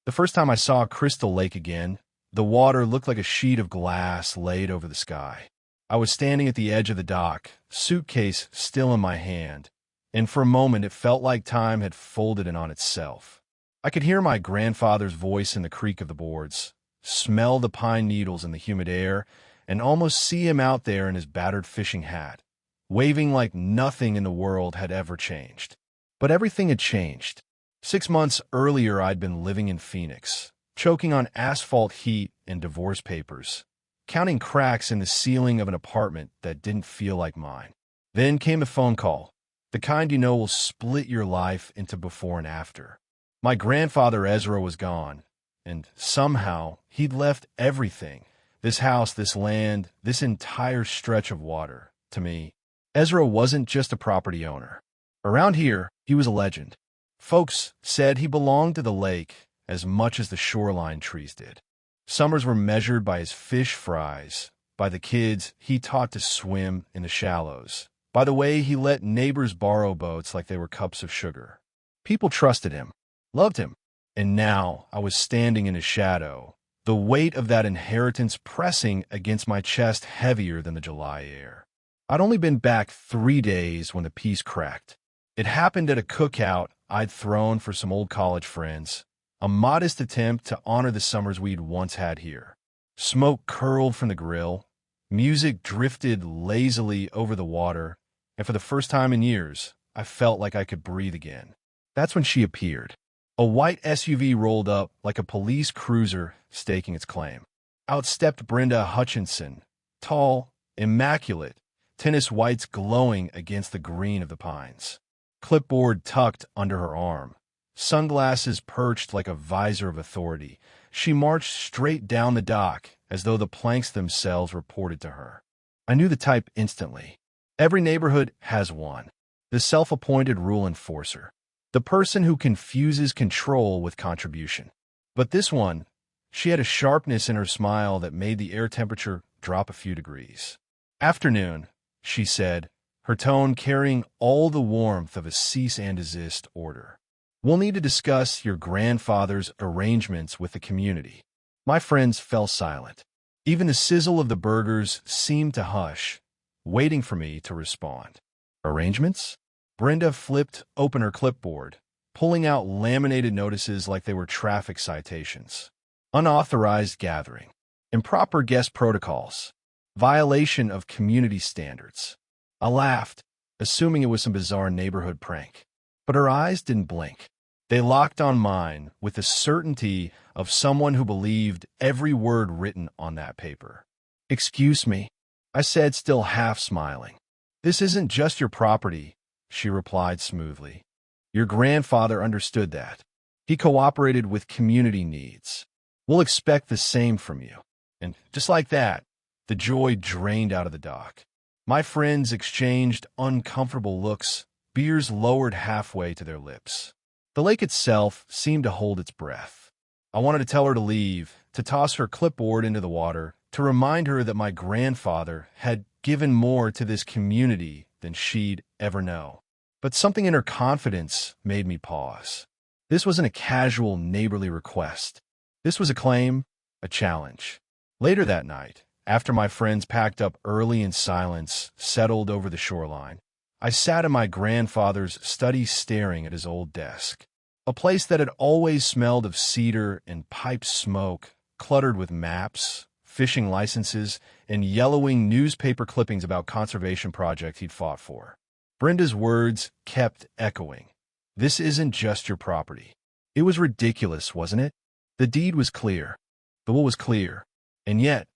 The first time I saw Crystal Lake again, the water looked like a sheet of glass laid over the sky. I was standing at the edge of the dock, suitcase still in my hand, and for a moment it felt like time had folded in on itself. I could hear my grandfather's voice in the creak of the boards, smell the pine needles in the humid air, and almost see him out there in his battered fishing hat, waving like nothing in the world had ever changed. But everything had changed. 6 months earlier, I'd been living in Phoenix, choking on asphalt heat and divorce papers, counting cracks in the ceiling of an apartment that didn't feel like mine. Then came a phone call, the kind you know will split your life into before and after. My grandfather Ezra was gone, and somehow he'd left everything, this house, this land, this entire stretch of water, to me. Ezra wasn't just a property owner. Around here, he was a legend. Folks said he belonged to the lake as much as the shoreline trees did. Summers were measured by his fish fries, by the kids he taught to swim in the shallows, by the way he let neighbors borrow boats like they were cups of sugar. People trusted him, loved him, and now I was standing in his shadow, the weight of that inheritance pressing against my chest heavier than the July air. I'd only been back 3 days when the piece cracked. It happened at a cookout I'd thrown for some old college friends, a modest attempt to honor the summers we'd once had here. Smoke curled from the grill, music drifted lazily over the water, and for the first time in years, I felt like I could breathe again. That's when she appeared. A white SUV rolled up like a police cruiser staking its claim. Out stepped Brenda Hutchinson, tall, immaculate, tennis whites glowing against the green of the pines. Clipboard tucked under her arm, sunglasses perched like a visor of authority, she marched straight down the dock as though the planks themselves reported to her. I knew the type instantly. Every neighborhood has one. The self-appointed rule enforcer. The person who confuses control with contribution. But this one, she had a sharpness in her smile that made the air temperature drop a few degrees. "Afternoon," she said, her tone carrying all the warmth of a cease and desist order. "We'll need to discuss your grandfather's arrangements with the community." My friends fell silent. Even the sizzle of the burgers seemed to hush, waiting for me to respond. "Arrangements?" Brenda flipped open her clipboard, pulling out laminated notices like they were traffic citations. Unauthorized gathering. Improper guest protocols. Violation of community standards. I laughed, assuming it was some bizarre neighborhood prank. But her eyes didn't blink. They locked on mine with the certainty of someone who believed every word written on that paper. "Excuse me," I said, still half smiling. "This isn't just your property," she replied smoothly. "Your grandfather understood that. He cooperated with community needs. We'll expect the same from you." And just like that, the joy drained out of the dock. My friends exchanged uncomfortable looks, beers lowered halfway to their lips. The lake itself seemed to hold its breath. I wanted to tell her to leave, to toss her clipboard into the water, to remind her that my grandfather had given more to this community than she'd ever know. But something in her confidence made me pause. This wasn't a casual neighborly request. This was a claim, a challenge. Later that night, after my friends packed up early and silence settled over the shoreline, I sat in my grandfather's study staring at his old desk. A place that had always smelled of cedar and pipe smoke, cluttered with maps, fishing licenses, and yellowing newspaper clippings about conservation projects he'd fought for. Brenda's words kept echoing. "This isn't just your property." It was ridiculous, wasn't it? The deed was clear. The will was clear. And yet,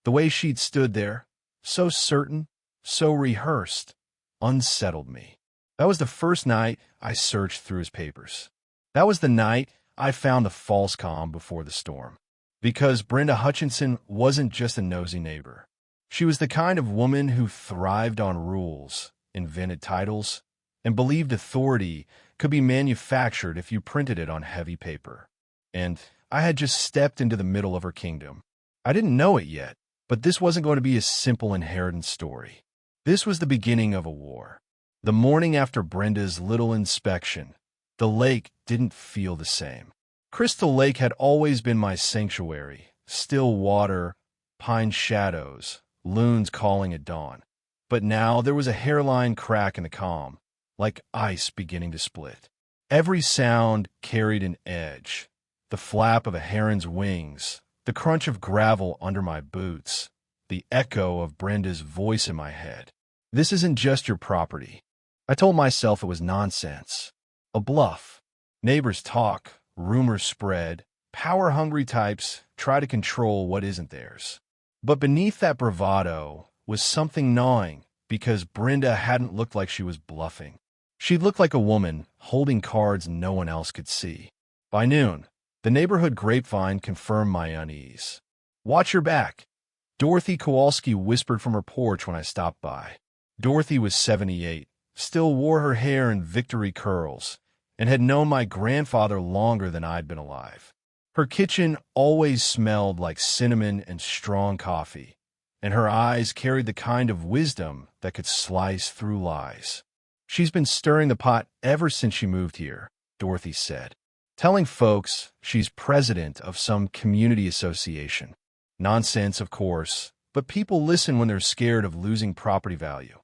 the way she'd stood there, so certain, so rehearsed, unsettled me. That was the first night I searched through his papers. That was the night I found the false calm before the storm. Because Brenda Hutchinson wasn't just a nosy neighbor. She was the kind of woman who thrived on rules, invented titles, and believed authority could be manufactured if you printed it on heavy paper. And I had just stepped into the middle of her kingdom. I didn't know it yet, but this wasn't going to be a simple inheritance story. This was the beginning of a war. The morning after Brenda's little inspection, the lake didn't feel the same. Crystal Lake had always been my sanctuary, still water, pine shadows, loons calling at dawn. But now there was a hairline crack in the calm, like ice beginning to split. Every sound carried an edge. The flap of a heron's wings, the crunch of gravel under my boots, the echo of Brenda's voice in my head. This isn't just your property. I told myself it was nonsense. A bluff. Neighbors talk, rumors spread, power-hungry types try to control what isn't theirs. But beneath that bravado was something gnawing, because Brenda hadn't looked like she was bluffing. She looked like a woman holding cards no one else could see. By noon, the neighborhood grapevine confirmed my unease. "Watch your back," Dorothy Kowalski whispered from her porch when I stopped by. Dorothy was 78, still wore her hair in victory curls, and had known my grandfather longer than I'd been alive. Her kitchen always smelled like cinnamon and strong coffee, and her eyes carried the kind of wisdom that could slice through lies. "She's been stirring the pot ever since she moved here," Dorothy said, telling folks she's president of some community association. Nonsense, of course, but people listen when they're scared of losing property value.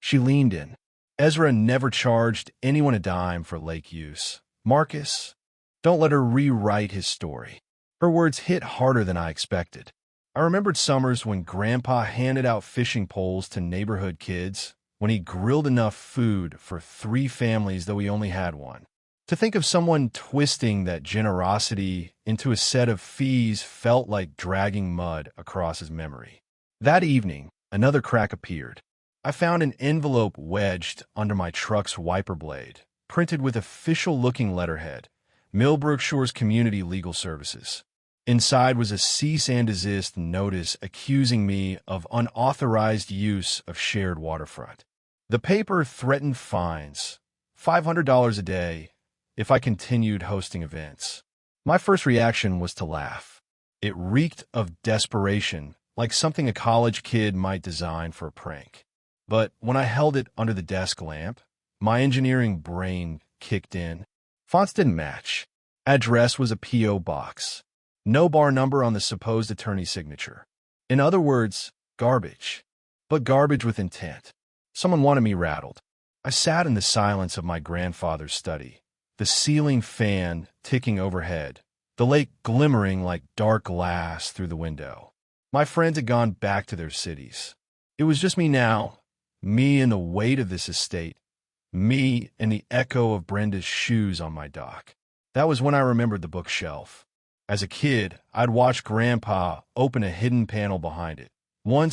She leaned in. "Ezra never charged anyone a dime for lake use. Marcus, don't let her rewrite his story." Her words hit harder than I expected. I remembered summers when Grandpa handed out fishing poles to neighborhood kids, when he grilled enough food for 3 families though he only had one. To think of someone twisting that generosity into a set of fees felt like dragging mud across his memory. That evening, another crack appeared. I found an envelope wedged under my truck's wiper blade, printed with official-looking letterhead, Millbrook Shores Community Legal Services. Inside was a cease and desist notice accusing me of unauthorized use of shared waterfront. The paper threatened fines, $500 a day, if I continued hosting events. My first reaction was to laugh. It reeked of desperation, like something a college kid might design for a prank. But when I held it under the desk lamp, my engineering brain kicked in. Fonts didn't match. Address was a P.O. box. No bar number on the supposed attorney's signature. In other words, garbage. But garbage with intent. Someone wanted me rattled. I sat in the silence of my grandfather's study, the ceiling fan ticking overhead, the lake glimmering like dark glass through the window. My friends had gone back to their cities. It was just me now, me and the weight of this estate, me and the echo of Brenda's shoes on my dock. That was when I remembered the bookshelf. As a kid, I'd watched Grandpa open a hidden panel behind it,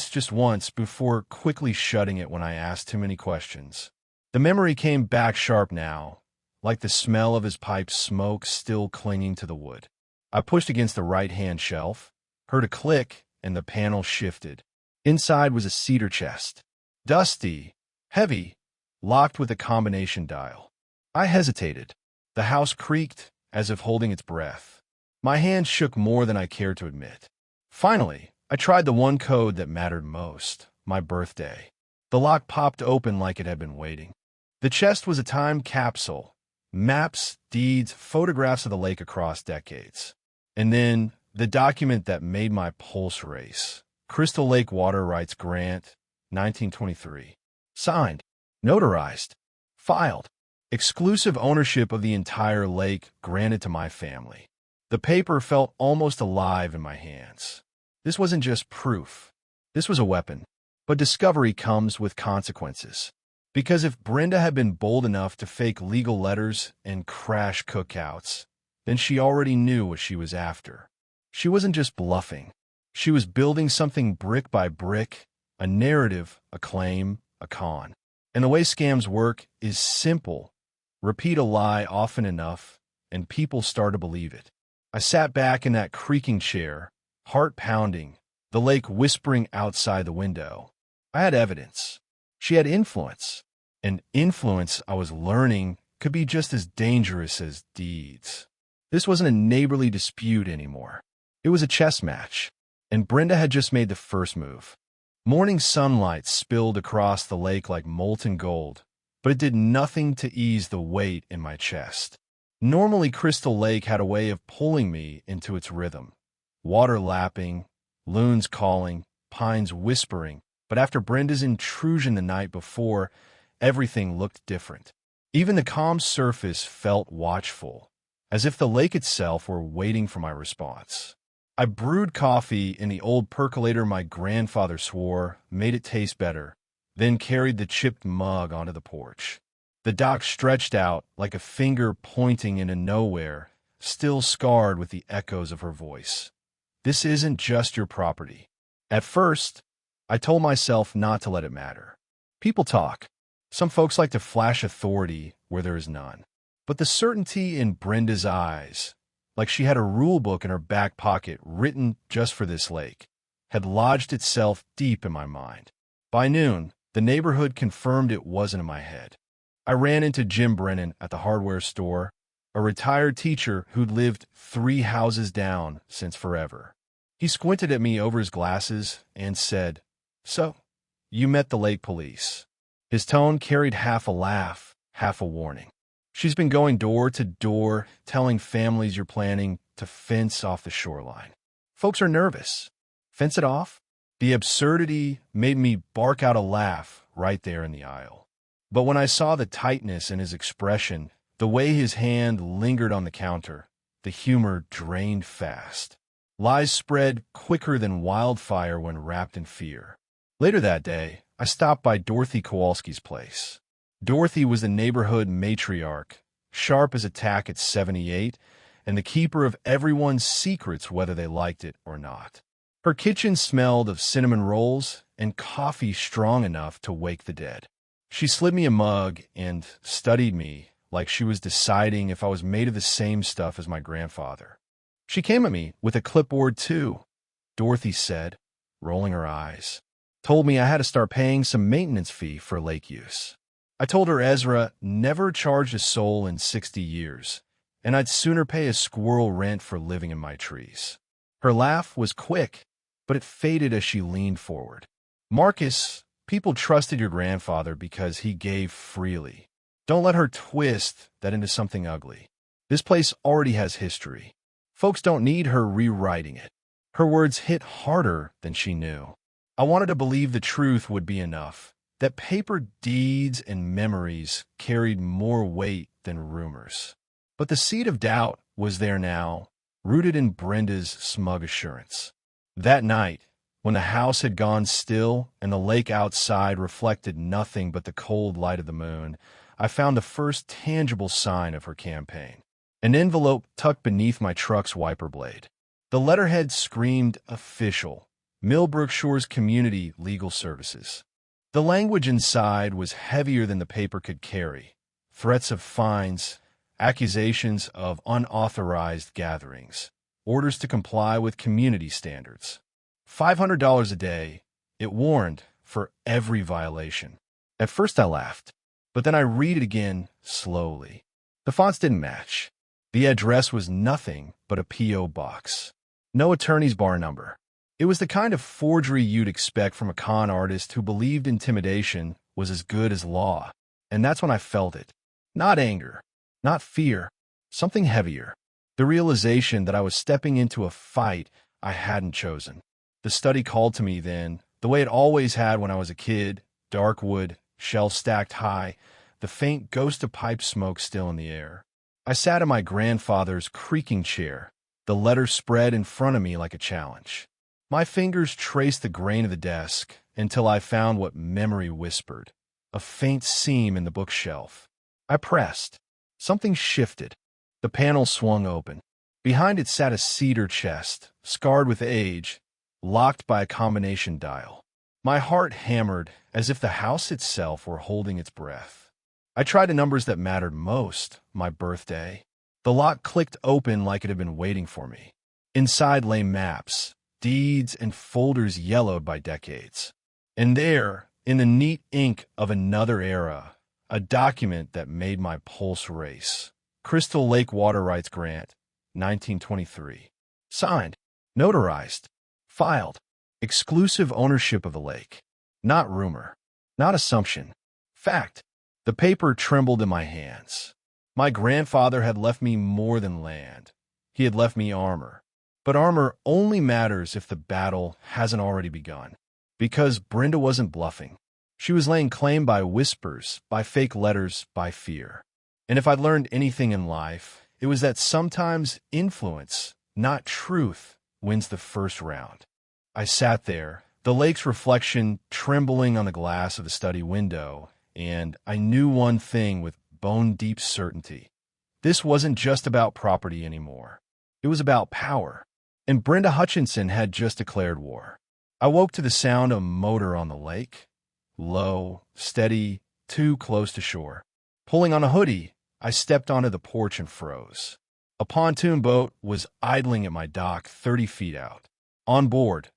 just once, before quickly shutting it when I asked too many questions. The memory came back sharp now, like the smell of his pipe smoke still clinging to the wood. I pushed against the right-hand shelf, heard a click, and the panel shifted. Inside was a cedar chest. Dusty, heavy, locked with a combination dial. I hesitated. The house creaked, as if holding its breath. My hand shook more than I cared to admit. Finally, I tried the one code that mattered most, my birthday. The lock popped open like it had been waiting. The chest was a time capsule. Maps, deeds, photographs of the lake across decades. And then, the document that made my pulse race. Crystal Lake Water Rights Grant, 1923. Signed. Notarized. Filed. Exclusive ownership of the entire lake granted to my family. The paper felt almost alive in my hands. This wasn't just proof. This was a weapon. But discovery comes with consequences. Because if Brenda had been bold enough to fake legal letters and crash cookouts, then she already knew what she was after. She wasn't just bluffing. She was building something brick by brick, a narrative, a claim, a con. And the way scams work is simple. Repeat a lie often enough, and people start to believe it. I sat back in that creaking chair, heart pounding, the lake whispering outside the window. I had evidence. She had influence. And influence, I was learning, could be just as dangerous as deeds. This wasn't a neighborly dispute anymore. It was a chess match. And Brenda had just made the first move. Morning sunlight spilled across the lake like molten gold, but it did nothing to ease the weight in my chest. Normally, Crystal Lake had a way of pulling me into its rhythm. Water lapping, loons calling, pines whispering, but after Brenda's intrusion the night before, everything looked different. Even the calm surface felt watchful, as if the lake itself were waiting for my response. I brewed coffee in the old percolator my grandfather swore made it taste better, then carried the chipped mug onto the porch. The dock stretched out like a finger pointing into nowhere, still scarred with the echoes of her voice. This isn't just your property. At first, I told myself not to let it matter. People talk. Some folks like to flash authority where there is none. But the certainty in Brenda's eyes, like she had a rule book in her back pocket written just for this lake, had lodged itself deep in my mind. By noon, the neighborhood confirmed it wasn't in my head. I ran into Jim Brennan at the hardware store, a retired teacher who'd lived 3 houses down since forever. He squinted at me over his glasses and said, "So, you met the lake police." His tone carried half a laugh, half a warning. "She's been going door to door, telling families you're planning to fence off the shoreline. Folks are nervous. Fence it off?" The absurdity made me bark out a laugh right there in the aisle. But when I saw the tightness in his expression, the way his hand lingered on the counter, the humor drained fast. Lies spread quicker than wildfire when wrapped in fear. Later that day, I stopped by Dorothy Kowalski's place. Dorothy was the neighborhood matriarch, sharp as a tack at 78, and the keeper of everyone's secrets whether they liked it or not. Her kitchen smelled of cinnamon rolls and coffee strong enough to wake the dead. She slid me a mug and studied me like she was deciding if I was made of the same stuff as my grandfather. She came at me with a clipboard too, Dorothy said, rolling her eyes. Told me I had to start paying some maintenance fee for lake use. I told her Ezra never charged a soul in 60 years, and I'd sooner pay a squirrel rent for living in my trees. Her laugh was quick, but it faded as she leaned forward. "Marcus, people trusted your grandfather because he gave freely. Don't let her twist that into something ugly. This place already has history. Folks don't need her rewriting it." Her words hit harder than she knew. I wanted to believe the truth would be enough, that paper deeds and memories carried more weight than rumors. But the seed of doubt was there now, rooted in Brenda's smug assurance. That night, when the house had gone still and the lake outside reflected nothing but the cold light of the moon, I found the first tangible sign of her campaign. An envelope tucked beneath my truck's wiper blade. The letterhead screamed official, Millbrook Shores Community Legal Services. The language inside was heavier than the paper could carry. Threats of fines, accusations of unauthorized gatherings, orders to comply with community standards. $500 a day, it warned, for every violation. At first I laughed, but then I read it again slowly. The fonts didn't match. The address was nothing but a P.O. box. No attorney's bar number. It was the kind of forgery you'd expect from a con artist who believed intimidation was as good as law. And that's when I felt it. Not anger, not fear, something heavier. The realization that I was stepping into a fight I hadn't chosen. The study called to me then, the way it always had when I was a kid, dark wood, shelves stacked high, the faint ghost of pipe smoke still in the air. I sat in my grandfather's creaking chair, the letter spread in front of me like a challenge. My fingers traced the grain of the desk until I found what memory whispered, a faint seam in the bookshelf. I pressed. Something shifted. The panel swung open. Behind it sat a cedar chest, scarred with age, locked by a combination dial. My heart hammered as if the house itself were holding its breath. I tried the numbers that mattered most, my birthday. The lock clicked open like it had been waiting for me. Inside lay maps, deeds, and folders yellowed by decades. And there, in the neat ink of another era, a document that made my pulse race. Crystal Lake Water Rights Grant, 1923. Signed, notarized, filed. Exclusive ownership of the lake. Not rumor, not assumption. Fact. The paper trembled in my hands. My grandfather had left me more than land. He had left me armor. But armor only matters if the battle hasn't already begun. Because Brenda wasn't bluffing. She was laying claim by whispers, by fake letters, by fear. And if I'd learned anything in life, it was that sometimes influence, not truth, wins the first round. I sat there, the lake's reflection trembling on the glass of the study window, and I knew one thing with bone-deep certainty. This wasn't just about property anymore. It was about power. And Brenda Hutchinson had just declared war. I woke to the sound of a motor on the lake. Low, steady, too close to shore. Pulling on a hoodie, I stepped onto the porch and froze. A pontoon boat was idling at my dock 30 feet out. On board,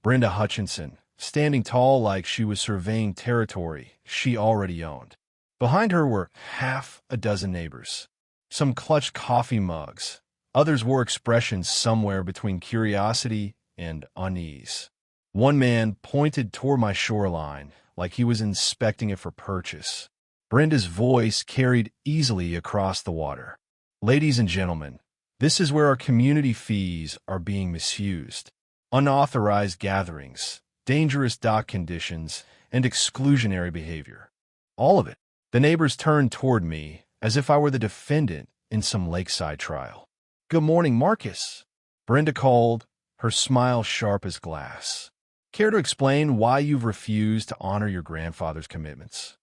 Brenda Hutchinson, standing tall like she was surveying territory she already owned. Behind her were half a dozen neighbors. Some clutched coffee mugs. Others wore expressions somewhere between curiosity and unease. One man pointed toward my shoreline like he was inspecting it for purchase. Brenda's voice carried easily across the water. Ladies and gentlemen, this is where our community fees are being misused. Unauthorized gatherings, dangerous dock conditions, and exclusionary behavior. All of it. The neighbors turned toward me as if I were the defendant in some lakeside trial. "Good morning, Marcus," Brenda called, her smile sharp as glass. "Care to explain why you've refused to honor your grandfather's commitments?"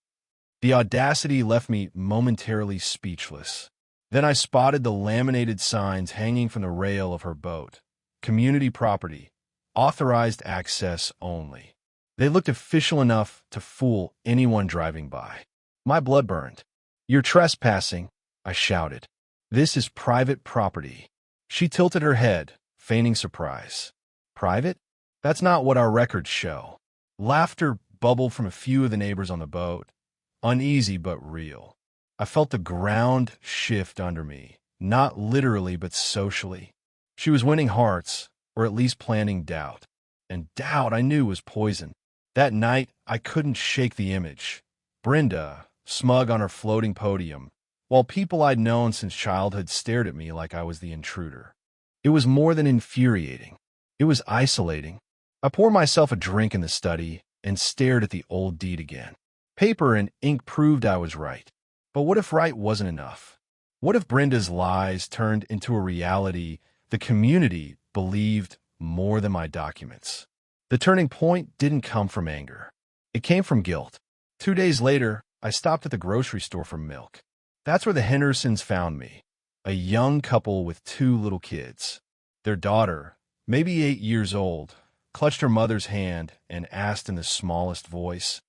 The audacity left me momentarily speechless. Then I spotted the laminated signs hanging from the rail of her boat. Community property. Authorized access only. They looked official enough to fool anyone driving by. My blood burned. "You're trespassing," I shouted. "This is private property." She tilted her head, feigning surprise. "Private? That's not what our records show." Laughter bubbled from a few of the neighbors on the boat, uneasy but real. I felt the ground shift under me, not literally but socially. She was winning hearts, or at least planting doubt. And doubt, I knew, was poison. That night, I couldn't shake the image. Brenda, smug on her floating podium, while people I'd known since childhood stared at me like I was the intruder. It was more than infuriating. It was isolating. I poured myself a drink in the study and stared at the old deed again. Paper and ink proved I was right. But what if right wasn't enough? What if Brenda's lies turned into a reality the community believed more than my documents? The turning point didn't come from anger. It came from guilt. 2 days later, I stopped at the grocery store for milk. That's where the Hendersons found me, a young couple with 2 little kids. Their daughter, maybe 8 years old, clutched her mother's hand and asked in the smallest voice,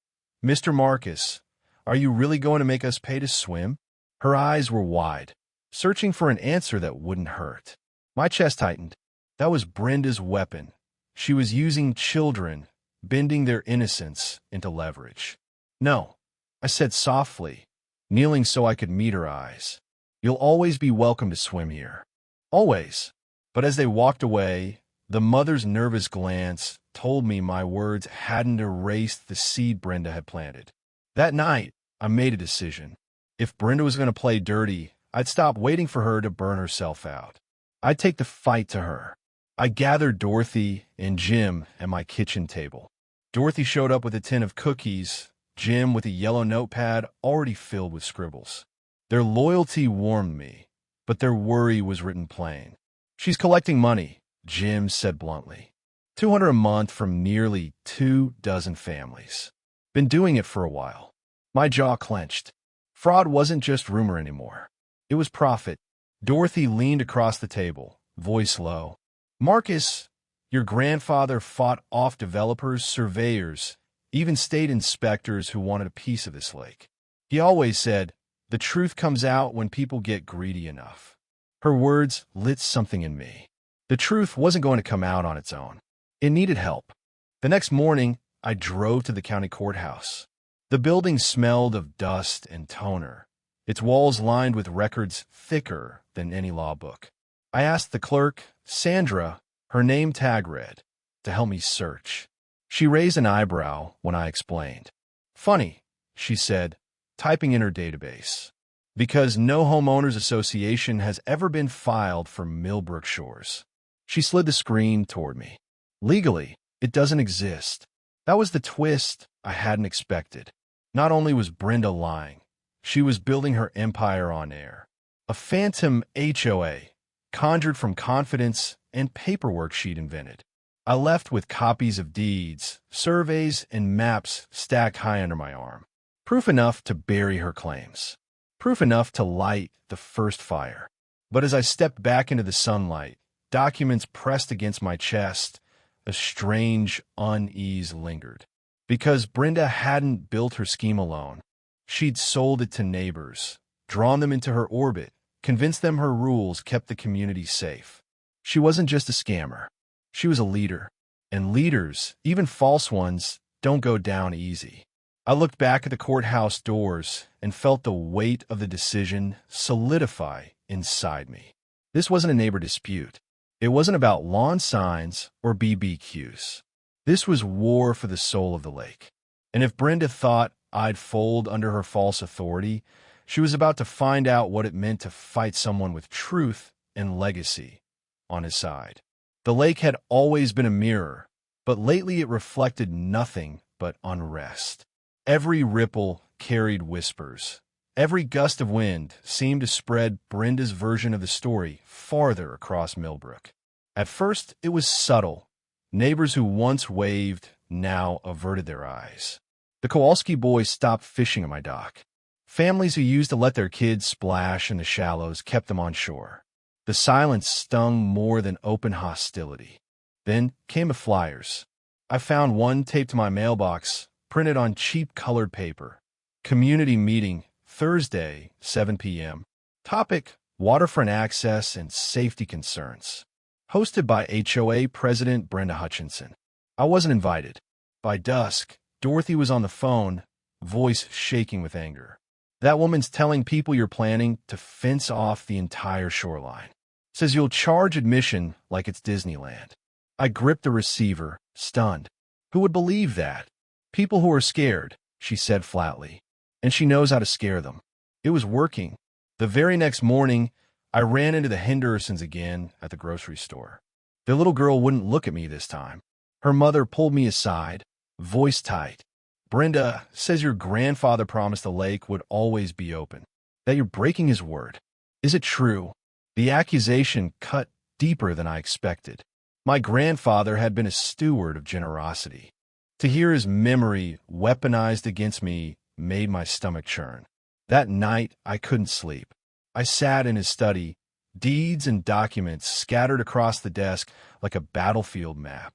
"Mr. Marcus, are you really going to make us pay to swim?" Her eyes were wide, searching for an answer that wouldn't hurt. My chest tightened. That was Brenda's weapon. She was using children, bending their innocence into leverage. "No," I said softly, kneeling so I could meet her eyes. "You'll always be welcome to swim here. Always." But as they walked away, the mother's nervous glance told me my words hadn't erased the seed Brenda had planted. That night, I made a decision. If Brenda was going to play dirty, I'd stop waiting for her to burn herself out. I'd take the fight to her. I gathered Dorothy and Jim at my kitchen table. Dorothy showed up with a tin of cookies, Jim with a yellow notepad already filled with scribbles. Their loyalty warmed me, but their worry was written plain. "She's collecting money," Jim said bluntly. $200 a month from nearly 24 families. Been doing it for a while. My jaw clenched. Fraud wasn't just rumor anymore. It was profit. Dorothy leaned across the table, voice low. "Marcus, your grandfather fought off developers, surveyors, even state inspectors who wanted a piece of this lake. He always said, the truth comes out when people get greedy enough." Her words lit something in me. The truth wasn't going to come out on its own. It needed help. The next morning, I drove to the county courthouse. The building smelled of dust and toner, its walls lined with records thicker than any law book. I asked the clerk, Sandra, her name tag read, to help me search. She raised an eyebrow when I explained. "Funny," she said, typing in her database. Because no homeowners association has ever been filed for Millbrook Shores. She slid the screen toward me. Legally, it doesn't exist. That was the twist I hadn't expected. Not only was Brenda lying, she was building her empire on air. A phantom HOA, conjured from confidence and paperwork she'd invented. I left with copies of deeds, surveys, and maps stacked high under my arm. Proof enough to bury her claims. Proof enough to light the first fire. But as I stepped back into the sunlight, documents pressed against my chest, a strange unease lingered. Because Brenda hadn't built her scheme alone. She'd sold it to neighbors, drawn them into her orbit, convinced them her rules kept the community safe. She wasn't just a scammer. She was a leader. And leaders, even false ones, don't go down easy. I looked back at the courthouse doors and felt the weight of the decision solidify inside me. This wasn't a neighbor dispute. It wasn't about lawn signs or BBQs. This was war for the soul of the lake. And if Brenda thought I'd fold under her false authority, she was about to find out what it meant to fight someone with truth and legacy on his side. The lake had always been a mirror, but lately it reflected nothing but unrest. Every ripple carried whispers. Every gust of wind seemed to spread Brenda's version of the story farther across Millbrook. At first, it was subtle. Neighbors who once waved now averted their eyes. The Kowalski boys stopped fishing at my dock. Families who used to let their kids splash in the shallows kept them on shore. The silence stung more than open hostility. Then came the flyers. I found one taped to my mailbox, printed on cheap colored paper. Community meeting, Thursday, 7 p.m. Topic: waterfront access and safety concerns. Hosted by HOA President Brenda Hutchinson. I wasn't invited. By dusk, Dorothy was on the phone, voice shaking with anger. That woman's telling people you're planning to fence off the entire shoreline. Says you'll charge admission like it's Disneyland. I gripped the receiver, stunned. Who would believe that? People who are scared, she said flatly. And she knows how to scare them. It was working. The very next morning, I ran into the Hendersons again at the grocery store. The little girl wouldn't look at me this time. Her mother pulled me aside, voice tight. Brenda says your grandfather promised the lake would always be open, that you're breaking his word. Is it true? The accusation cut deeper than I expected. My grandfather had been a steward of generosity. To hear his memory weaponized against me made my stomach churn. That night, I couldn't sleep. I sat in his study, deeds and documents scattered across the desk like a battlefield map.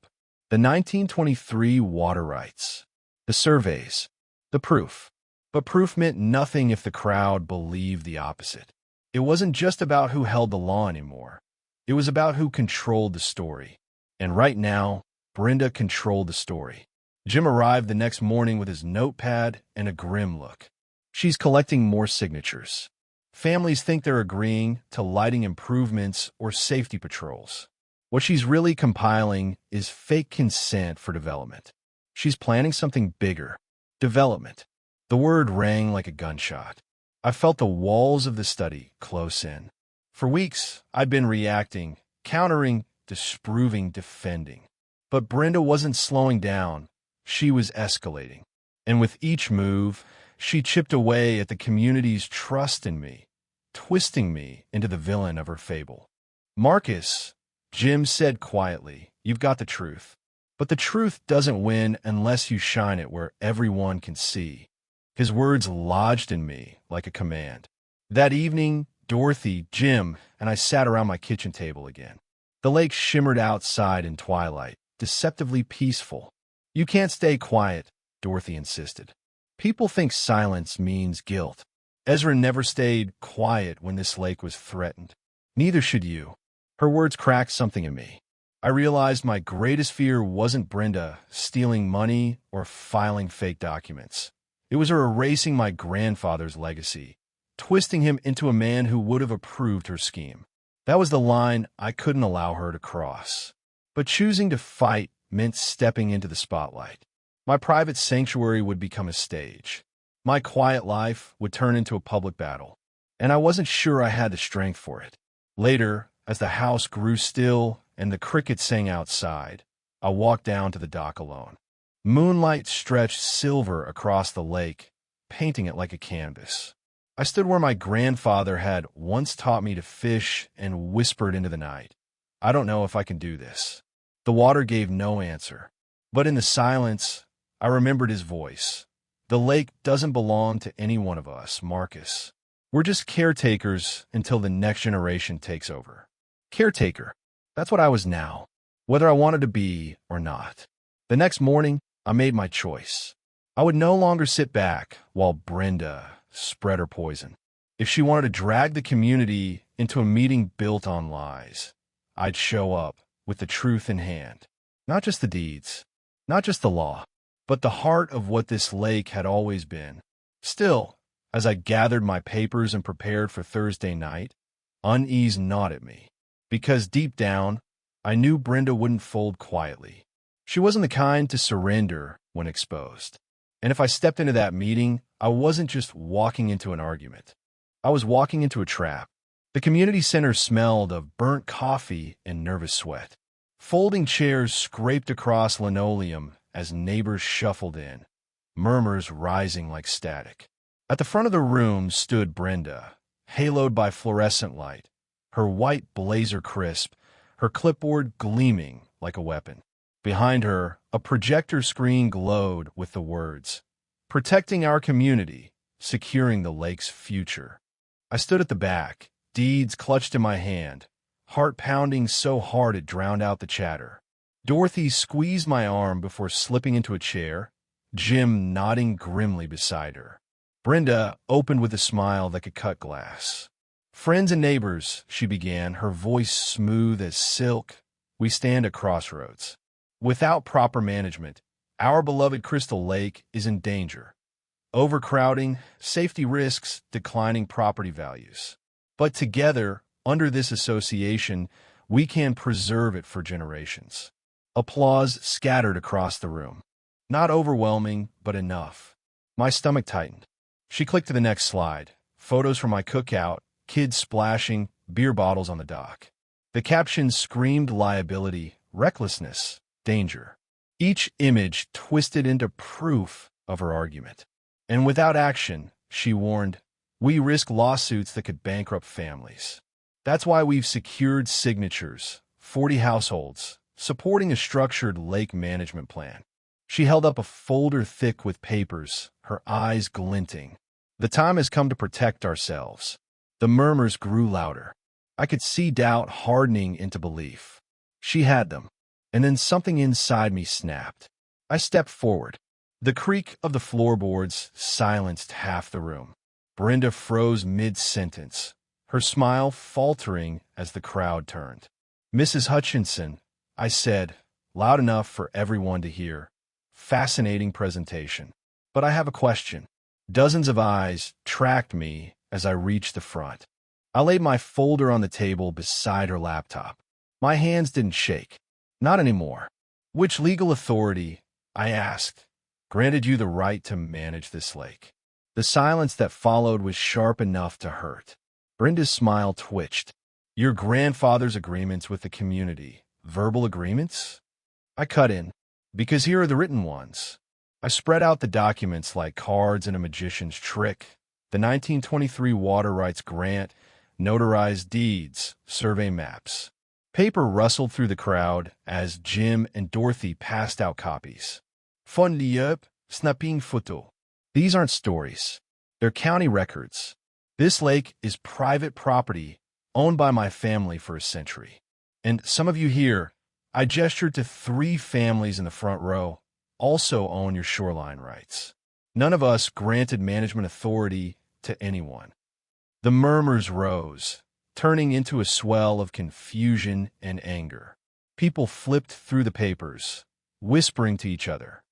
The 1923 water rights, the surveys, the proof. But proof meant nothing if the crowd believed the opposite. It wasn't just about who held the law anymore. It was about who controlled the story. And right now, Brenda controlled the story. Jim arrived the next morning with his notepad and a grim look. She's collecting more signatures. Families think they're agreeing to lighting improvements or safety patrols. What she's really compiling is fake consent for development. She's planning something bigger. Development. The word rang like a gunshot. I felt the walls of the study close in. For weeks, I'd been reacting, countering, disproving, defending. But Brenda wasn't slowing down. She was escalating. And with each move, she chipped away at the community's trust in me, twisting me into the villain of her fable. Marcus, Jim said quietly, you've got the truth. But the truth doesn't win unless you shine it where everyone can see. His words lodged in me like a command. That evening, Dorothy, Jim, and I sat around my kitchen table again. The lake shimmered outside in twilight, deceptively peaceful. You can't stay quiet, Dorothy insisted. People think silence means guilt. Ezra never stayed quiet when this lake was threatened. Neither should you. Her words cracked something in me. I realized my greatest fear wasn't Brenda stealing money or filing fake documents. It was her erasing my grandfather's legacy, twisting him into a man who would have approved her scheme. That was the line I couldn't allow her to cross. But choosing to fight meant stepping into the spotlight. My private sanctuary would become a stage. My quiet life would turn into a public battle. and I wasn't sure I had the strength for it. Later, as the house grew still and the crickets sang outside, I walked down to the dock alone. Moonlight stretched silver across the lake, painting it like a canvas. I stood where my grandfather had once taught me to fish and whispered into the night, "I don't know if I can do this." The water gave no answer, but in the silence, I remembered his voice. "The lake doesn't belong to any one of us, Marcus. We're just caretakers until the next generation takes over." Caretaker. That's what I was now, whether I wanted to be or not. The next morning, I made my choice. I would no longer sit back while Brenda spread her poison. If she wanted to drag the community into a meeting built on lies, I'd show up with the truth in hand. Not just the deeds, not just the law, but the heart of what this lake had always been. Still, as I gathered my papers and prepared for Thursday night, unease gnawed at me. Because deep down, I knew Brenda wouldn't fold quietly. She wasn't the kind to surrender when exposed. And if I stepped into that meeting, I wasn't just walking into an argument. I was walking into a trap. The community center smelled of burnt coffee and nervous sweat. Folding chairs scraped across linoleum as neighbors shuffled in, murmurs rising like static. At the front of the room stood Brenda, haloed by fluorescent light, her white blazer crisp, her clipboard gleaming like a weapon. Behind her, a projector screen glowed with the words, "Protecting our community, securing the lake's future." I stood at the back, deeds clutched in my hand, heart pounding so hard it drowned out the chatter. Dorothy squeezed my arm before slipping into a chair, Jim nodding grimly beside her. Brenda opened with a smile that could cut glass. "Friends and neighbors," she began, her voice smooth as silk, "we stand at crossroads. Without proper management, our beloved Crystal Lake is in danger. Overcrowding, safety risks, declining property values. But together, under this association, we can preserve it for generations." Applause scattered across the room. Not overwhelming, but enough. My stomach tightened. She clicked to the next slide. Photos from my cookout, kids splashing, beer bottles on the dock. The captions screamed liability, recklessness, danger. Each image twisted into proof of her argument. And without action, she warned, we risk lawsuits that could bankrupt families. That's why we've secured signatures, 40 households, supporting a structured lake management plan. She held up a folder thick with papers, her eyes glinting. The time has come to protect ourselves. The murmurs grew louder. I could see doubt hardening into belief. She had them. And then something inside me snapped. I stepped forward. The creak of the floorboards silenced half the room. Brenda froze mid-sentence, her smile faltering as the crowd turned. "Mrs. Hutchinson," I said, loud enough for everyone to hear. "Fascinating presentation. But I have a question." Dozens of eyes tracked me as I reached the front. I laid my folder on the table beside her laptop. My hands didn't shake. Not anymore. "Which legal authority," I asked, "granted you the right to manage this lake?" The silence that followed was sharp enough to hurt. Brenda's smile twitched. "Your grandfather's agreements with the community. Verbal agreements?" I cut in. "Because here are the written ones." I spread out the documents like cards in a magician's trick. The 1923 water rights grant, notarized deeds, survey maps. Paper rustled through the crowd as Jim and Dorothy passed out copies. "Von Liep, snapping photo." These aren't stories. They're county records. This lake is private property owned by my family for a century. And some of you here, I gestured to 3 families in the front row, also own your shoreline rights. None of us granted management authority to anyone. The murmurs rose, turning into a swell of confusion and anger. People flipped through the papers, whispering to each other.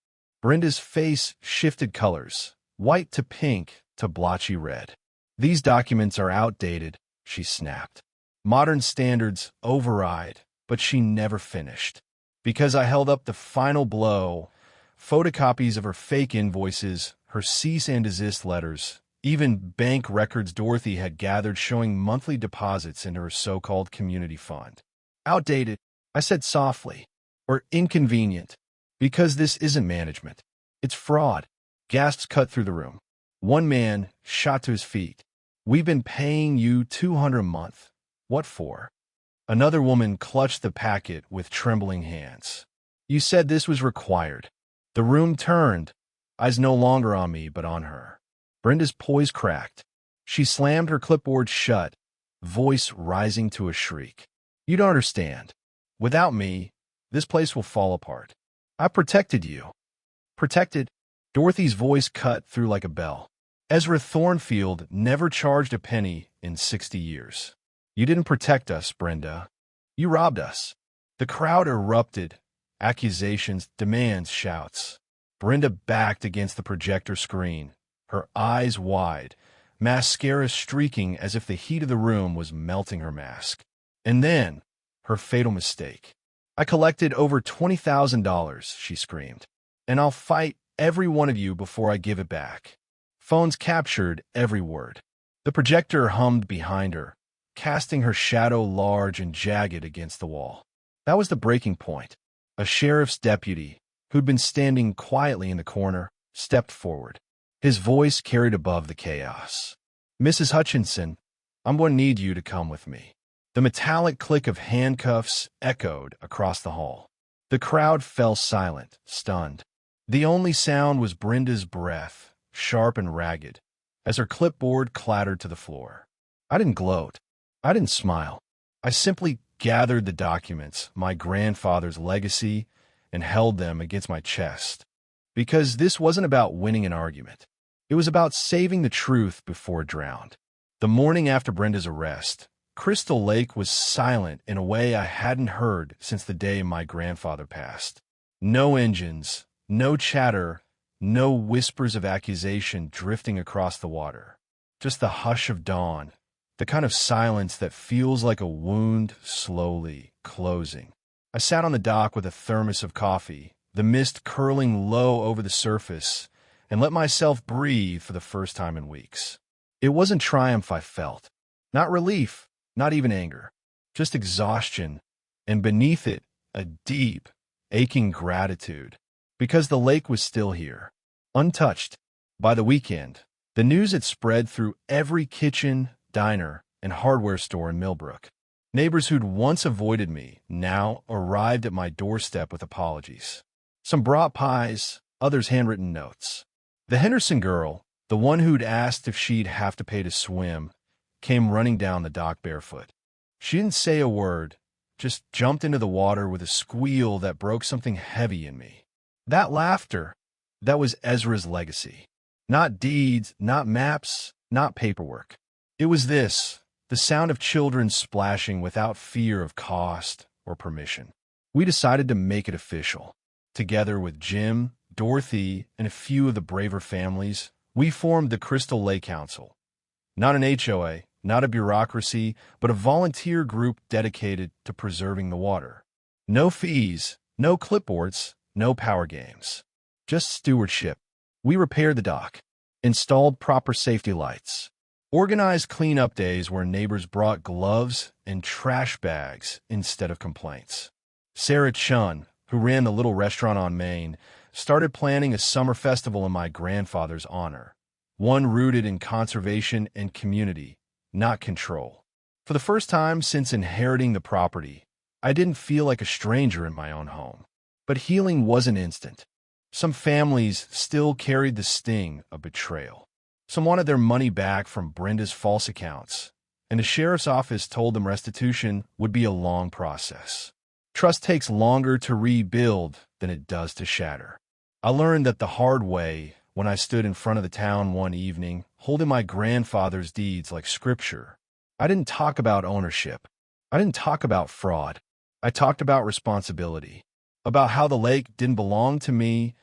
Brenda's face shifted colors, white to pink to blotchy red. "These documents are outdated," she snapped. "Modern standards override," but she never finished. Because I held up the final blow, photocopies of her fake invoices, her cease and desist letters, Even bank records Dorothy had gathered showing monthly deposits into her so-called community fund. Outdated, I said softly, or inconvenient, because this isn't management. It's fraud. Gasps cut through the room. One man shot to his feet. We've been paying you $200 a month. What for? Another woman clutched the packet with trembling hands. You said this was required. The room turned, eyes no longer on me but on her. Brenda's poise cracked. She slammed her clipboard shut, voice rising to a shriek. You don't understand. Without me, this place will fall apart. I protected you. Protected? Dorothy's voice cut through like a bell. Ezra Thornfield never charged a penny in 60 years. You didn't protect us, Brenda. You robbed us. The crowd erupted. Accusations, demands, shouts. Brenda backed against the projector screen, her eyes wide, mascara streaking as if the heat of the room was melting her mask. And then, her fatal mistake. I collected over $20,000, she screamed. And I'll fight every one of you before I give it back. Phones captured every word. The projector hummed behind her, casting her shadow large and jagged against the wall. That was the breaking point. A sheriff's deputy, who'd been standing quietly in the corner, stepped forward. His voice carried above the chaos. Mrs. Hutchinson, I'm going to need you to come with me. The metallic click of handcuffs echoed across the hall. The crowd fell silent, stunned. The only sound was Brenda's breath, sharp and ragged, as her clipboard clattered to the floor. I didn't gloat. I didn't smile. I simply gathered the documents, my grandfather's legacy, and held them against my chest. Because this wasn't about winning an argument. It was about saving the truth before it drowned. The morning after Brenda's arrest, Crystal Lake was silent in a way I hadn't heard since the day my grandfather passed. No engines, no chatter, no whispers of accusation drifting across the water. Just the hush of dawn, the kind of silence that feels like a wound slowly closing. I sat on the dock with a thermos of coffee, the mist curling low over the surface, and let myself breathe for the first time in weeks. It wasn't triumph I felt, not relief, not even anger, just exhaustion, and beneath it, a deep, aching gratitude, because the lake was still here, untouched. By the weekend, the news had spread through every kitchen, diner, and hardware store in Millbrook. Neighbors who'd once avoided me now arrived at my doorstep with apologies. Some brought pies, others handwritten notes. The Henderson girl, the one who'd asked if she'd have to pay to swim, came running down the dock barefoot. She didn't say a word, just jumped into the water with a squeal that broke something heavy in me. That laughter, that was Ezra's legacy. Not deeds, not maps, not paperwork. It was this, the sound of children splashing without fear of cost or permission. We decided to make it official. Together with Jim, Dorothy, and a few of the braver families, we formed the Crystal Lake Council. Not an HOA, not a bureaucracy, but a volunteer group dedicated to preserving the water. No fees, no clipboards, no power games. Just stewardship. We repaired the dock, installed proper safety lights, organized cleanup days where neighbors brought gloves and trash bags instead of complaints. Sarah Chun, who ran the little restaurant on Main, started planning a summer festival in my grandfather's honor, one rooted in conservation and community, not control. For the first time since inheriting the property, I didn't feel like a stranger in my own home. But healing wasn't instant. Some families still carried the sting of betrayal. Some wanted their money back from Brenda's false accounts, and the sheriff's office told them restitution would be a long process. Trust takes longer to rebuild than it does to shatter. I learned that the hard way when I stood in front of the town one evening, holding my grandfather's deeds like scripture. I didn't talk about ownership. I didn't talk about fraud. I talked about responsibility, about how the lake didn't belong to me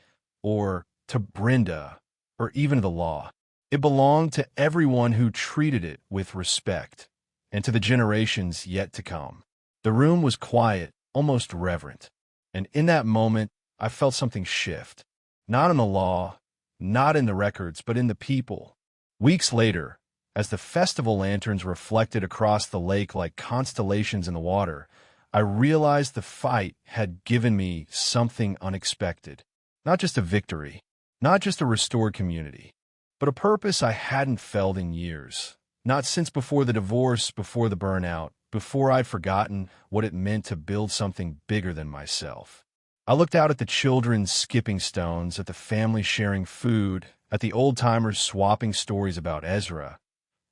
or to Brenda or even the law. It belonged to everyone who treated it with respect and to the generations yet to come. The room was quiet, almost reverent, and in that moment, I felt something shift. Not in the law, not in the records, but in the people. Weeks later, as the festival lanterns reflected across the lake like constellations in the water, I realized the fight had given me something unexpected. Not just a victory, not just a restored community, but a purpose I hadn't felt in years. Not since before the divorce, before the burnout, before I'd forgotten what it meant to build something bigger than myself. I looked out at the children skipping stones, at the family sharing food, at the old-timers swapping stories about Ezra,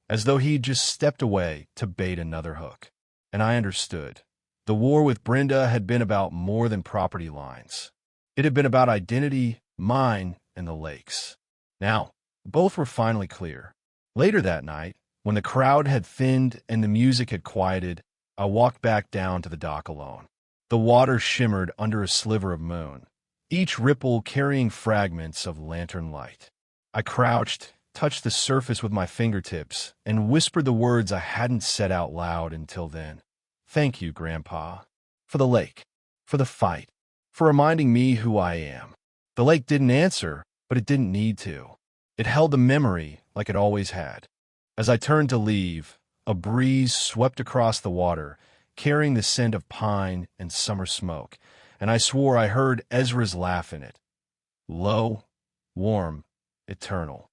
as though he'd just stepped away to bait another hook. And I understood. The war with Brenda had been about more than property lines. It had been about identity, mine, and the lakes. Now, both were finally clear. Later that night, when the crowd had thinned and the music had quieted, I walked back down to the dock alone. The water shimmered under a sliver of moon, each ripple carrying fragments of lantern light. I crouched, touched the surface with my fingertips, and whispered the words I hadn't said out loud until then. Thank you, Grandpa, for the lake, for the fight, for reminding me who I am. The lake didn't answer, but it didn't need to. It held the memory like it always had. As I turned to leave, a breeze swept across the water, carrying the scent of pine and summer smoke, and I swore I heard Ezra's laugh in it. Low, warm, eternal.